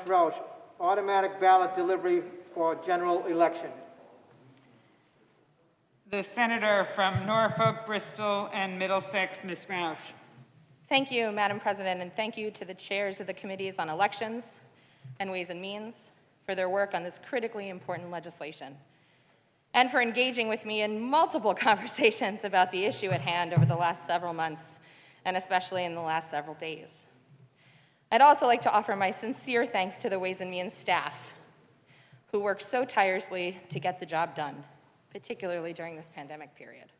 Roush, automatic ballot delivery for general election. The senator from Norfolk, Bristol, and Middlesex, Ms. Roush. Thank you, Madam President, and thank you to the chairs of the committees on elections and Ways and Means for their work on this critically important legislation, and for engaging with me in multiple conversations about the issue at hand over the last several months, and especially in the last several days. I'd also like to offer my sincere thanks to the Ways and Means staff, who worked so tirelessly to get the job done, particularly during this pandemic period.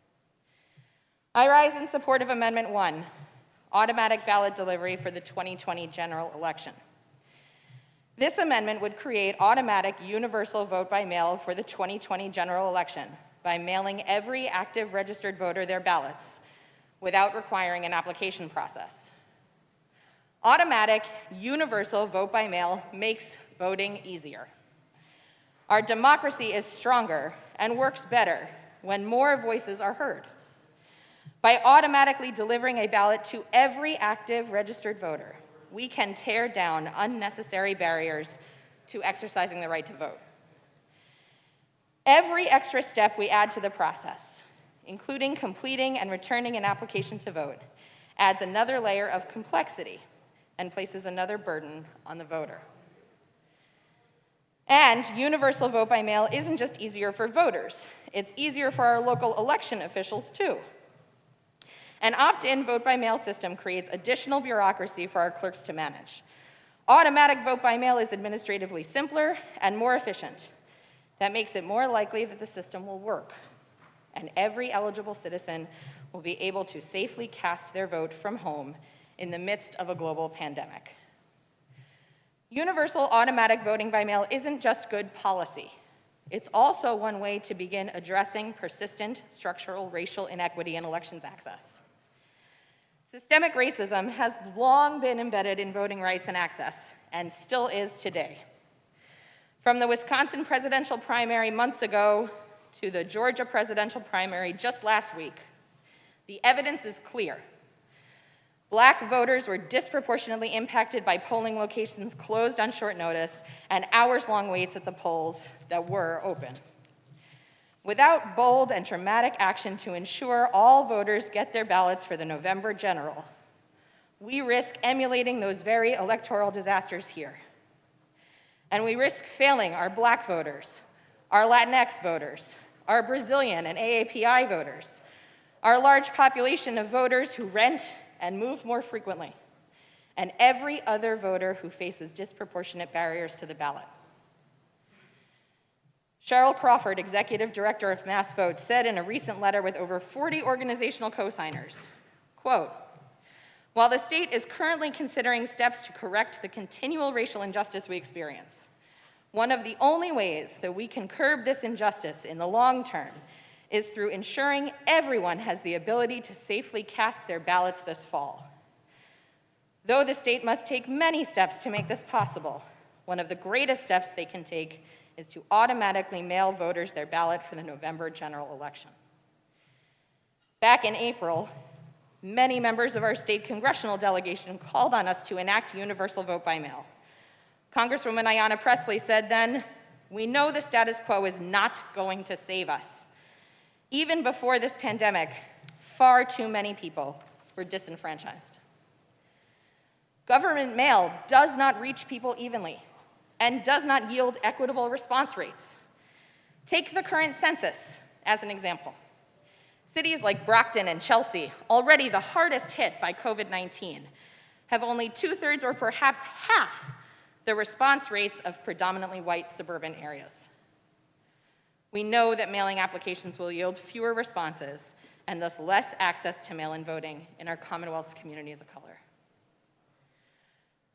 I rise in support of Amendment 1, automatic ballot delivery for the 2020 general election. This amendment would create automatic universal vote by mail for the 2020 general election by mailing every active registered voter their ballots without requiring an application process. Automatic universal vote by mail makes voting easier. Our democracy is stronger and works better when more voices are heard. By automatically delivering a ballot to every active registered voter, we can tear down unnecessary barriers to exercising the right to vote. Every extra step we add to the process, including completing and returning an application to vote, adds another layer of complexity and places another burden on the voter. And universal vote by mail isn't just easier for voters, it's easier for our local election officials too. An opt-in vote-by-mail system creates additional bureaucracy for our clerks to manage. Automatic vote-by-mail is administratively simpler and more efficient. That makes it more likely that the system will work, and every eligible citizen will be able to safely cast their vote from home in the midst of a global pandemic. Universal automatic voting by mail isn't just good policy. It's also one way to begin addressing persistent structural racial inequity in elections access. Systemic racism has long been embedded in voting rights and access, and still is today. From the Wisconsin presidential primary months ago to the Georgia presidential primary just last week, the evidence is clear. Black voters were disproportionately impacted by polling locations closed on short notice and hours-long waits at the polls that were open. Without bold and dramatic action to ensure all voters get their ballots for the November general, we risk emulating those very electoral disasters here. And we risk failing our Black voters, our Latinx voters, our Brazilian and AAPI voters, our large population of voters who rent and move more frequently, and every other voter who faces disproportionate barriers to the ballot. Cheryl Crawford, executive director of MassVote, said in a recent letter with over 40 organizational co-signers, quote, "While the state is currently considering steps to correct the continual racial injustice we experience, one of the only ways that we can curb this injustice in the long term is through ensuring everyone has the ability to safely cast their ballots this fall. Though the state must take many steps to make this possible, one of the greatest steps they can take is to automatically mail voters their ballot for the November general election." Back in April, many members of our state congressional delegation called on us to enact universal vote by mail. Congresswoman Ayanna Pressley said then, "We know the status quo is not going to save us. Even before this pandemic, far too many people were disenfranchised." Government mail does not reach people evenly and does not yield equitable response rates. Take the current census as an example. Cities like Brockton and Chelsea, already the hardest hit by COVID-19, have only 2/3 or perhaps half the response rates of predominantly white suburban areas. We know that mailing applications will yield fewer responses and thus less access to mail-in voting in our Commonwealth's communities of color.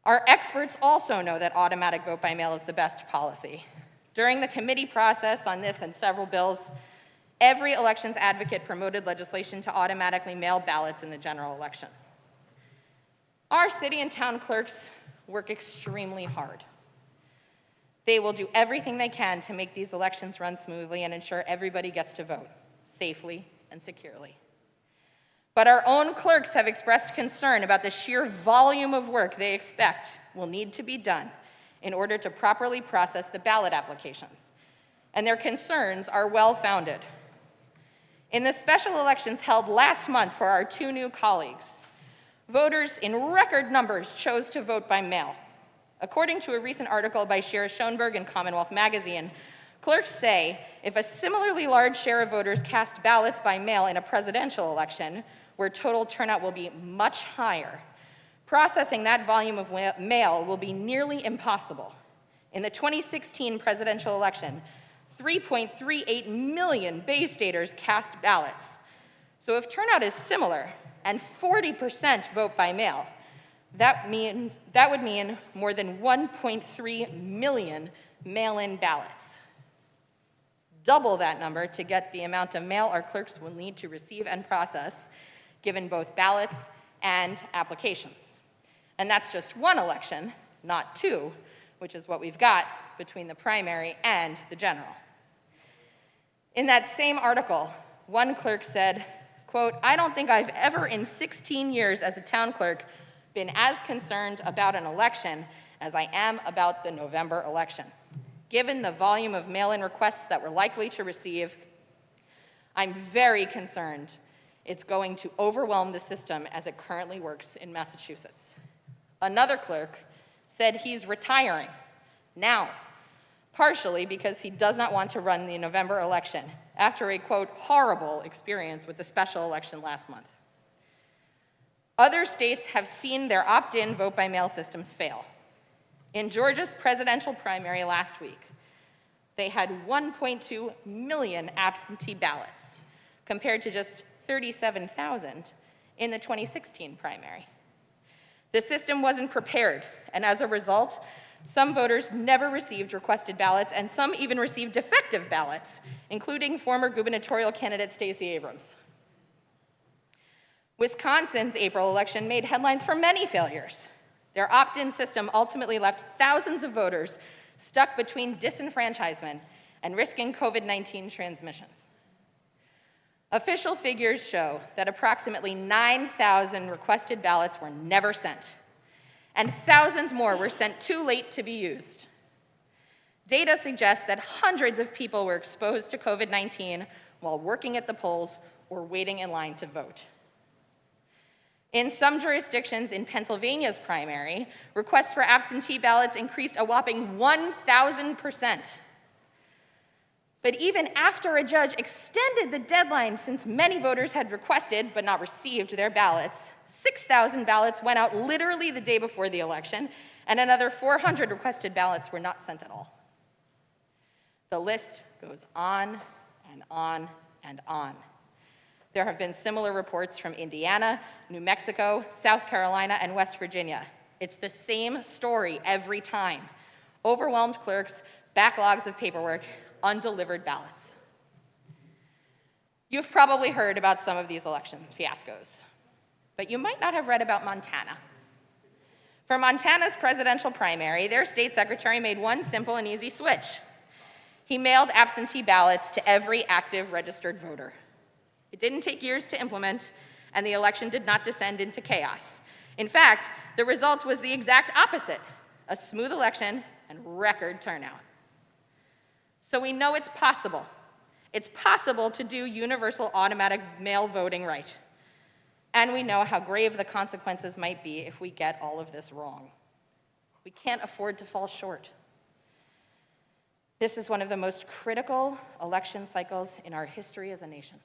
Our experts also know that automatic vote by mail is the best policy. During the committee process on this and several bills, every elections advocate promoted legislation to automatically mail ballots in the general election. Our city and town clerks work extremely hard. They will do everything they can to make these elections run smoothly and ensure everybody gets to vote safely and securely. But our own clerks have expressed concern about the sheer volume of work they expect will need to be done in order to properly process the ballot applications, and their concerns are well-founded. In the special elections held last month for our 2 new colleagues, voters in record numbers chose to vote by mail. According to a recent article by Shira Schoenberg in Commonwealth Magazine, clerks say if a similarly large share of voters cast ballots by mail in a presidential election, where total turnout will be much higher, processing that volume of mail will be nearly impossible. In the 2016 presidential election, 3.38 million Bay Staters cast ballots. So if turnout is similar and 40% vote by mail, that would mean more than 1.3 million mail-in ballots. Double that number to get the amount of mail our clerks will need to receive and process, given both ballots and applications. And that's just one election, not 2, which is what we've got between the primary and the general. In that same article, one clerk said, quote, "I don't think I've ever in 16 years as a town clerk been as concerned about an election as I am about the November election. Given the volume of mail-in requests that we're likely to receive, I'm very concerned it's going to overwhelm the system as it currently works in Massachusetts." Another clerk said he's retiring now, partially because he does not want to run the November election after a, quote, "horrible experience with the special election last month." Other states have seen their opt-in vote-by-mail systems fail. In Georgia's presidential primary last week, they had 1.2 million absentee ballots, compared to just 37,000 in the 2016 primary. The system wasn't prepared, and as a result, some voters never received requested ballots, and some even received defective ballots, including former gubernatorial candidate Stacey Abrams. Wisconsin's April election made headlines for many failures. Their opt-in system ultimately left thousands of voters stuck between disenfranchisement and risking COVID-19 transmissions. Official figures show that approximately 9,000 requested ballots were never sent, and thousands more were sent too late to be used. Data suggests that hundreds of people were exposed to COVID-19 while working at the polls or waiting in line to vote. In some jurisdictions in Pennsylvania's primary, requests for absentee ballots increased a whopping 1,000%. But even after a judge extended the deadline, since many voters had requested but not received their ballots, 6,000 ballots went out literally the day before the election, and another 400 requested ballots were not sent at all. The list goes on and on and on. There have been similar reports from Indiana, New Mexico, South Carolina, and West Virginia. It's the same story every time. Overwhelmed clerks, backlogs of paperwork, undelivered ballots. You've probably heard about some of these election fiascos, but you might not have read about Montana. For Montana's presidential primary, their state secretary made one simple and easy switch. He mailed absentee ballots to every active registered voter. It didn't take years to implement, and the election did not descend into chaos. In fact, the result was the exact opposite: a smooth election and record turnout. So we know it's possible. It's possible to do universal automatic mail voting right. And we know how grave the consequences might be if we get all of this wrong. We can't afford to fall short. This is one of the most critical election cycles in our history as a nation.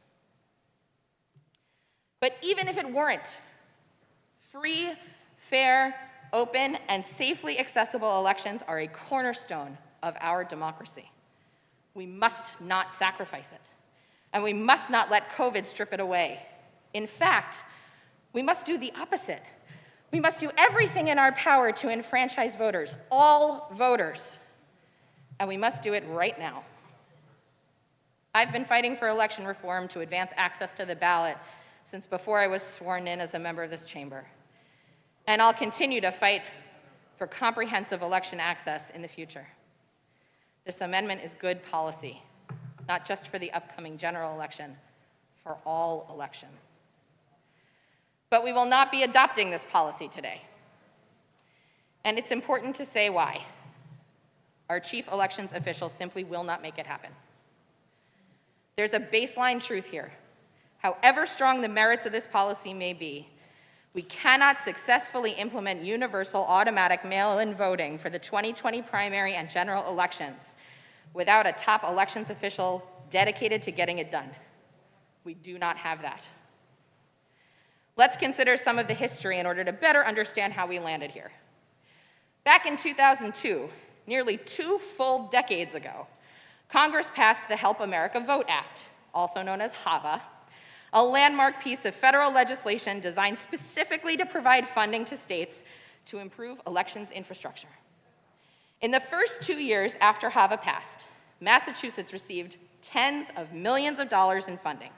But even if it weren't, free, fair, open, and safely accessible elections are a cornerstone of our democracy. We must not sacrifice it, and we must not let COVID strip it away. In fact, we must do the opposite. We must do everything in our power to enfranchise voters, all voters, and we must do it right now. I've been fighting for election reform to advance access to the ballot since before I was sworn in as a member of this chamber, and I'll continue to fight for comprehensive election access in the future. This amendment is good policy, not just for the upcoming general election, for all elections. But we will not be adopting this policy today. And it's important to say why. Our chief elections official simply will not make it happen. There's a baseline truth here. However strong the merits of this policy may be, we cannot successfully implement universal automatic mail-in voting for the 2020 primary and general elections without a top elections official dedicated to getting it done. We do not have that. Let's consider some of the history in order to better understand how we landed here. Back in 2002, nearly 2 full decades ago, Congress passed the Help America Vote Act, also known as HAVA, a landmark piece of federal legislation designed specifically to provide funding to states to improve elections infrastructure. In the first 2 years after HAVA passed, Massachusetts received tens of millions of dollars in funding.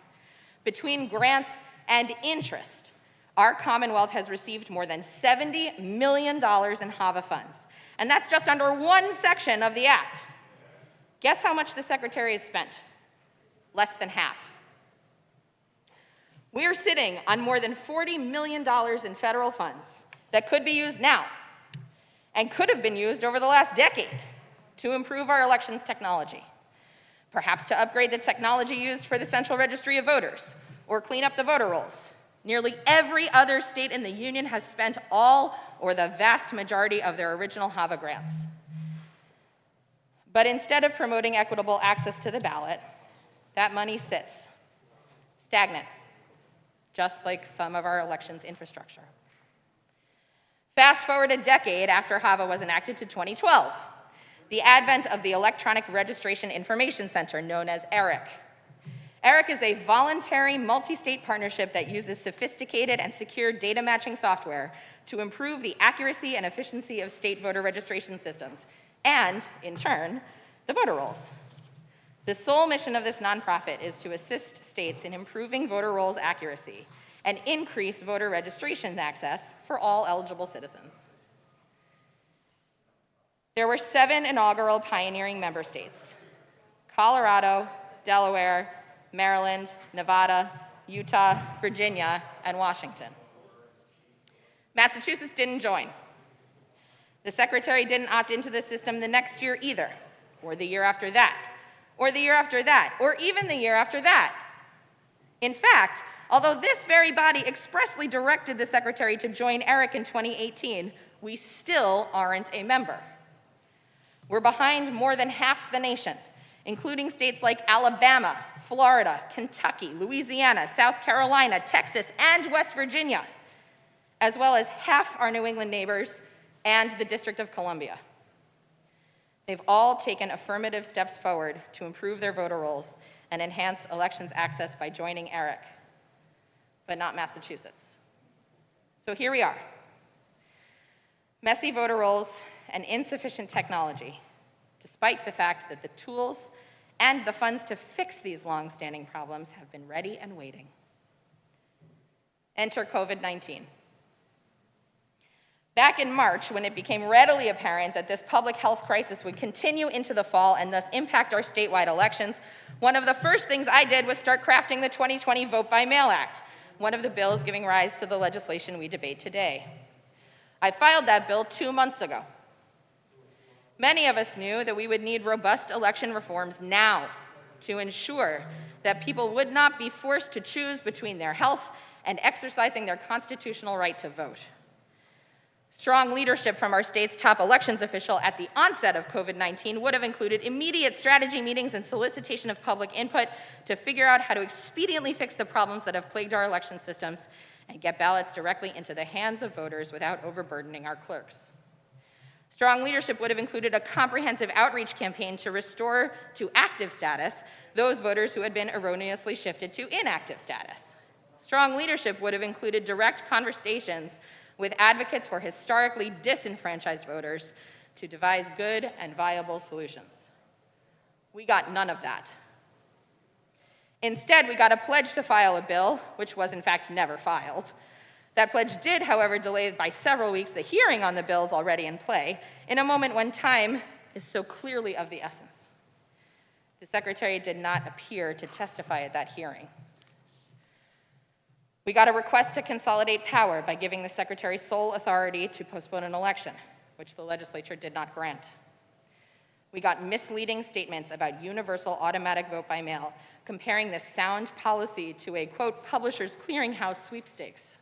Between grants and interest, our Commonwealth has received more than $70 million in HAVA funds, and that's just under one section of the act. Guess how much the Secretary has spent? Less than half. We are sitting on more than $40 million in federal funds that could be used now and could have been used over the last decade to improve our elections technology. Perhaps to upgrade the technology used for the Central Registry of Voters or clean up the voter rolls. Nearly every other state in the union has spent all or the vast majority of their original HAVA grants. But instead of promoting equitable access to the ballot, that money sits stagnant, just like some of our elections infrastructure. Fast forward a decade after HAVA was enacted to 2012, the advent of the Electronic Registration Information Center, known as ERIC. ERIC is a voluntary multi-state partnership that uses sophisticated and secure data matching software to improve the accuracy and efficiency of state voter registration systems, and, in turn, the voter rolls. The sole mission of this nonprofit is to assist states in improving voter rolls accuracy and increase voter registration access for all eligible citizens. There were 7 inaugural pioneering member states: Colorado, Delaware, Maryland, Nevada, Utah, Virginia, and Washington. Massachusetts didn't join. The Secretary didn't opt into the system the next year either, or the year after that, or the year after that, or even the year after that. In fact, although this very body expressly directed the Secretary to join ERIC in 2018, we still aren't a member. We're behind more than half the nation, including states like Alabama, Florida, Kentucky, Louisiana, South Carolina, Texas, and West Virginia, as well as half our New England neighbors and the District of Columbia. They've all taken affirmative steps forward to improve their voter rolls and enhance elections access by joining ERIC, but not Massachusetts. So here we are. Messy voter rolls and insufficient technology, despite the fact that the tools and the funds to fix these long-standing problems have been ready and waiting. Enter COVID-19. Back in March, when it became readily apparent that this public health crisis would continue into the fall and thus impact our statewide elections, one of the first things I did was start crafting the 2020 Vote by Mail Act, one of the bills giving rise to the legislation we debate today. I filed that bill 2 months ago. Many of us knew that we would need robust election reforms now to ensure that people would not be forced to choose between their health and exercising their constitutional right to vote. Strong leadership from our state's top elections official at the onset of COVID-19 would have included immediate strategy meetings and solicitation of public input to figure out how to expediently fix the problems that have plagued our election systems and get ballots directly into the hands of voters without overburdening our clerks. Strong leadership would have included a comprehensive outreach campaign to restore to active status those voters who had been erroneously shifted to inactive status. Strong leadership would have included direct conversations with advocates for historically disenfranchised voters to devise good and viable solutions. We got none of that. Instead, we got a pledge to file a bill, which was in fact never filed. That pledge did, however, delay by several weeks the hearing on the bills already in play, in a moment when time is so clearly of the essence. The Secretary did not appear to testify at that hearing. We got a request to consolidate power by giving the Secretary sole authority to postpone an election, which the legislature did not grant. We got misleading statements about universal automatic vote by mail, comparing this sound policy to a, quote, publishers clearinghouse sweepstakes.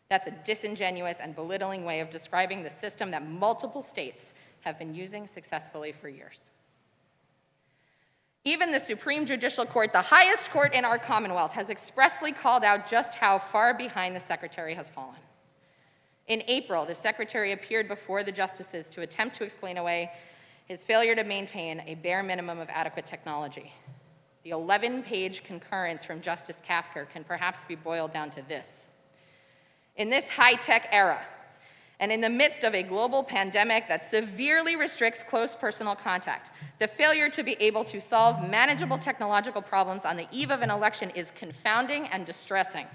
That's a disingenuous and belittling way of describing the system that multiple states have been using successfully for years. Even the Supreme Judicial Court, the highest court in our Commonwealth, has expressly called out just how far behind the Secretary has fallen. In April, the Secretary appeared before the justices to attempt to explain away his failure to maintain a bare minimum of adequate technology. The 11-page concurrence from Justice Kafker can perhaps be boiled down to this. In this high-tech era, and in the midst of a global pandemic that severely restricts close personal contact, the failure to be able to solve manageable technological problems on the eve of an election is confounding and distressing.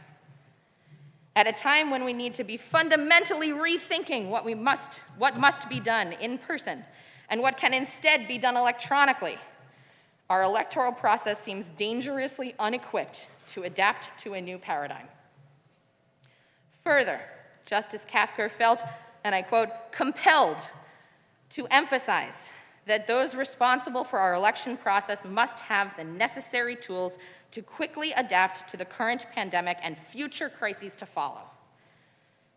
At a time when we need to be fundamentally rethinking what must be done in person and what can instead be done electronically, our electoral process seems dangerously unequipped to adapt to a new paradigm. Further, Justice Kafker felt, and I quote, compelled to emphasize that those responsible for our election process must have the necessary tools to quickly adapt to the current pandemic and future crises to follow.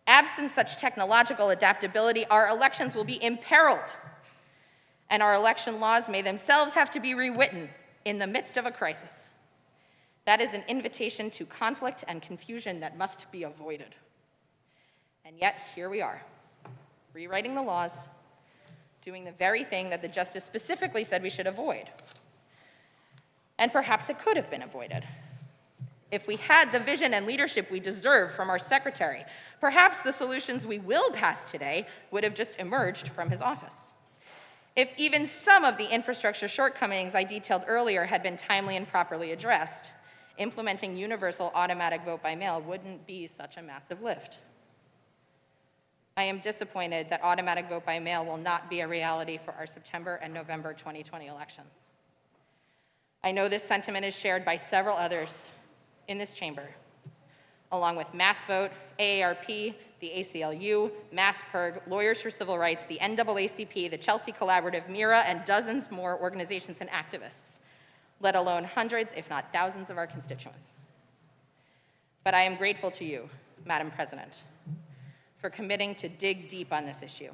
Absent such technological adaptability, our elections will be imperiled, and our election laws may themselves have to be rewritten in the midst of a crisis. That is an invitation to conflict and confusion that must be avoided. And yet, here we are, rewriting the laws, doing the very thing that the justice specifically said we should avoid. And perhaps it could have been avoided. If we had the vision and leadership we deserve from our secretary, perhaps the solutions we will pass today would have just emerged from his office. If even some of the infrastructure shortcomings I detailed earlier had been timely and properly addressed, implementing universal automatic vote by mail wouldn't be such a massive lift. I am disappointed that automatic vote by mail will not be a reality for our September and November 2020 elections. I know this sentiment is shared by several others in this chamber, along with MassVote, AARP, the ACLU, MassPIRG, Lawyers for Civil Rights, the NAACP, the Chelsea Collaborative, MIRA, and dozens more organizations and activists, let alone hundreds, if not thousands, of our constituents. But I am grateful to you, Madam President, for committing to dig deep on this issue,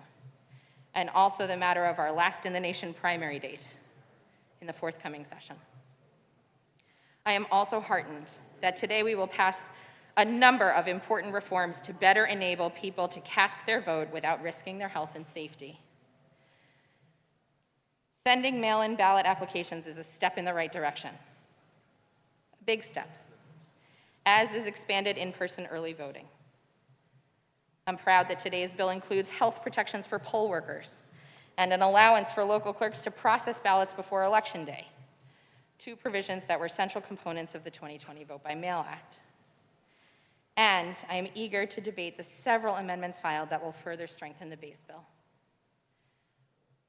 and also the matter of our last-in-the-nation primary date in the forthcoming session. I am also heartened that today we will pass a number of important reforms to better enable people to cast their vote without risking their health and safety. Sending mail-in ballot applications is a step in the right direction, a big step, as is expanded in-person early voting. I'm proud that today's bill includes health protections for poll workers and an allowance for local clerks to process ballots before Election Day, two provisions that were central components of the 2020 Vote by Mail Act. And I am eager to debate the several amendments filed that will further strengthen the base bill.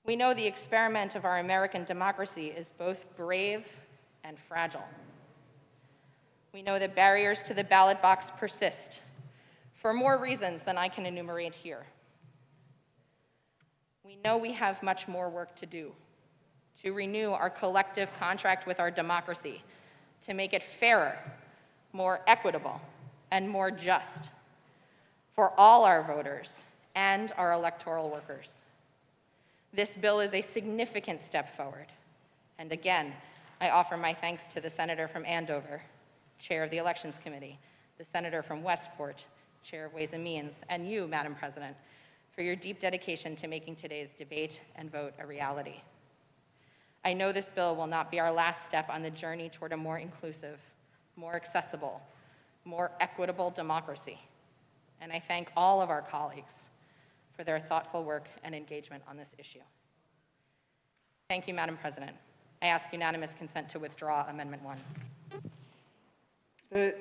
We know the experiment of our American democracy is both brave and fragile. We know that barriers to the ballot box persist, for more reasons than I can enumerate here. We know we have much more work to do to renew our collective contract with our democracy, to make it fairer, more equitable, and more just for all our voters and our electoral workers. This bill is a significant step forward. And again, I offer my thanks to the Senator from Andover, Chair of the Elections Committee, the Senator from Westport, Chair of Ways and Means, and you, Madam President, for your deep dedication to making today's debate and vote a reality. I know this bill will not be our last step on the journey toward a more inclusive, more accessible, more equitable democracy. And I thank all of our colleagues for their thoughtful work and engagement on this issue. Thank you, Madam President. I ask unanimous consent to withdraw Amendment 1. The